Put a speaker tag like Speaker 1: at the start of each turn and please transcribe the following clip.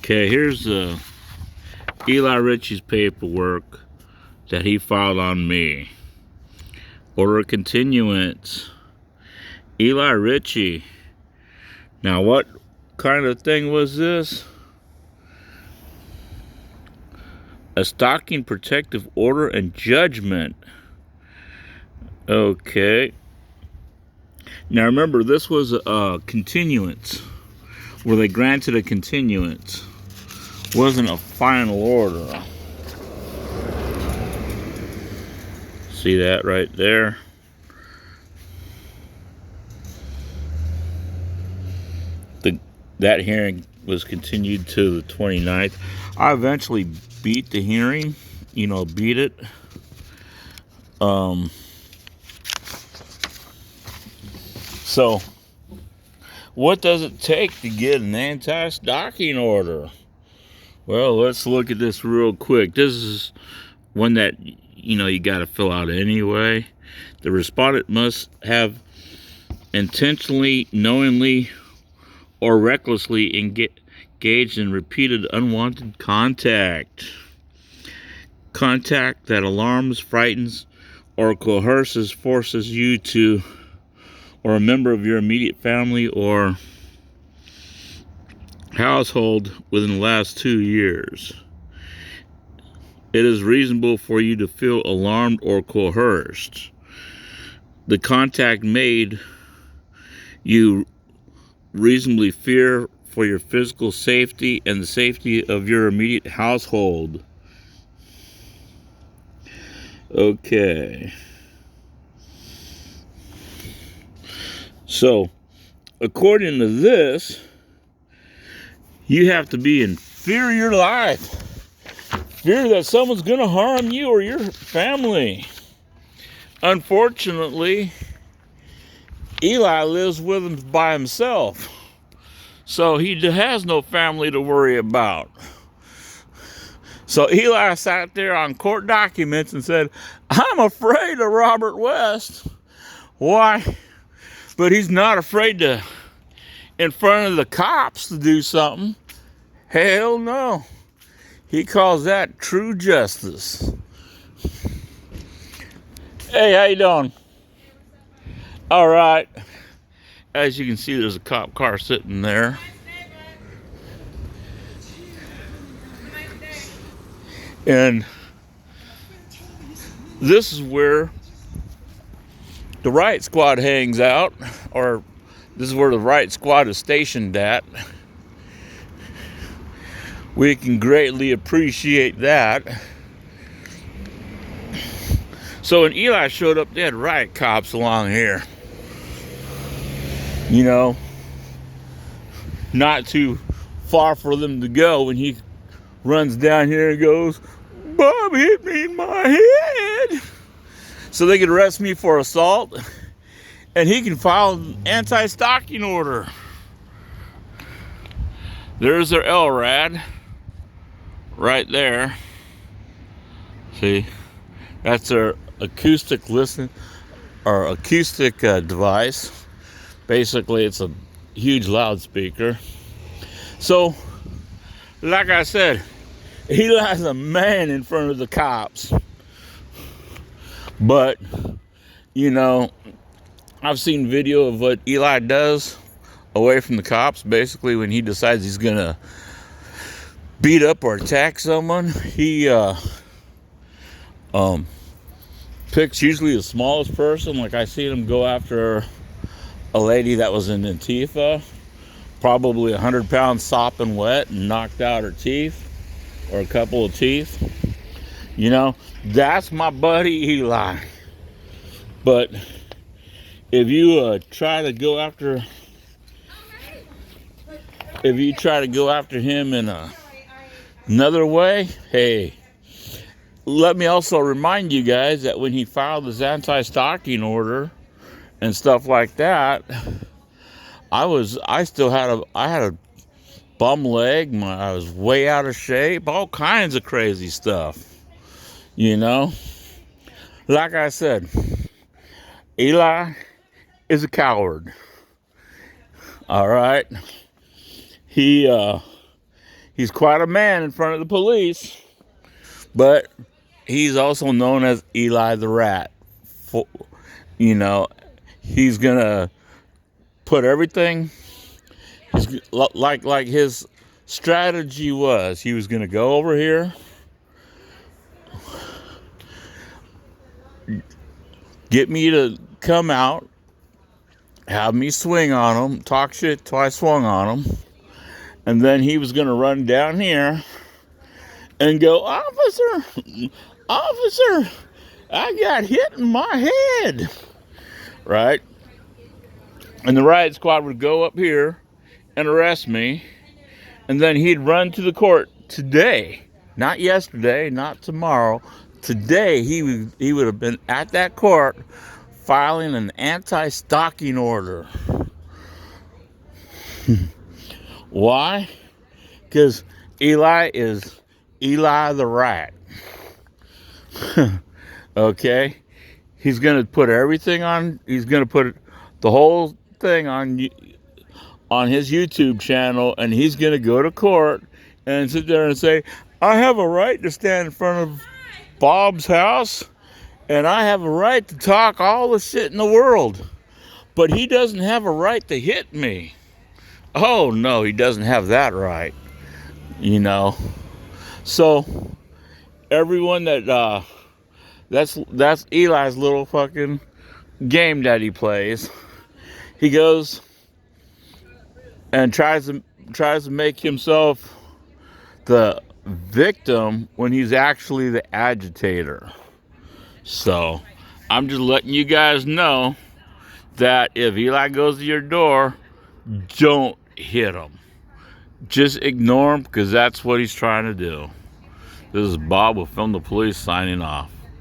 Speaker 1: Okay, here's Eli Ritchie's paperwork that he filed on me. Order of continuance. Eli Ritchie. Now, what kind of thing was this? A stocking protective order and judgment. Okay. Now remember, this was a continuance, where they granted a continuance. Wasn't a final order. See that right there? That hearing was continued to the 29th. I eventually beat the hearing, beat it. So, what does it take to get an anti-stalking order? Well, let's look at this real quick. This is one that, you got to fill out anyway. The respondent must have intentionally, knowingly, or recklessly engaged in repeated unwanted contact. Contact that alarms, frightens, or coerces, forces you to, or a member of your immediate family or household within the last 2 years. It is reasonable for you to feel alarmed or coerced. The contact made you reasonably fear for your physical safety and the safety of your immediate household. Okay. So, according to this, you have to be in fear of your life. Fear that someone's going to harm you or your family. Unfortunately, Eli lives with him by himself. So he has no family to worry about. So Eli sat there on court documents and said, I'm afraid of Robert West. Why? But he's not afraid to, in front of the cops, to do something. Hell no. He calls that true justice. Hey, how you doing? All right. As you can see, there's a cop car sitting there. And this is where the riot squad hangs out, or this is where the riot squad is stationed at. We can greatly appreciate that. So when Eli showed up, they had riot cops along here. Not too far for them to go when he runs down here and goes, Bob hit me in my head. So they could arrest me for assault, and he can file an anti-stalking order. There's their LRAD right there. See, that's their acoustic device. Basically, it's a huge loudspeaker. So, like I said, Eli's a man in front of the cops. But, I've seen video of what Eli does away from the cops. Basically, when he decides he's going to beat up or attack someone, he picks usually the smallest person. Like I seen him go after a lady that was in Antifa, probably 100 pounds sopping wet, and knocked out her teeth, or a couple of teeth. That's my buddy Eli. But if you try to go after him in another way, hey, let me also remind you guys that when he filed his anti-stalking order and stuff like that, I had a bum leg, I was way out of shape, all kinds of crazy stuff. Like I said, Eli is a coward. All right. He He's quite a man in front of the police, but he's also known as Eli the Rat. You know, he's gonna put everything. He's like his strategy was. He was gonna go over here, get me to come out, have me swing on him, talk shit till I swung on him, and then he was gonna run down here and go, officer, officer, I got hit in my head, right? And the riot squad would go up here and arrest me, and then he'd run to the court today, not yesterday, not tomorrow. Today he would have been at that court filing an anti-stalking order. Why? Because Eli is Eli the Rat. Okay? He's going to put everything on, he's going to put the whole thing on his YouTube channel, and he's going to go to court and sit there and say, I have a right to stand in front of Bob's house, and I have a right to talk all the shit in the world, but he doesn't have a right to hit me. Oh, no, he doesn't have that right, you know. So, everyone that's Eli's little fucking game that he plays. He goes and tries to make himself the victim when he's actually the agitator. So, I'm just letting you guys know that if Eli goes to your door, don't hit him. Just ignore him, because that's what he's trying to do. This is Bob with Film the Police signing off.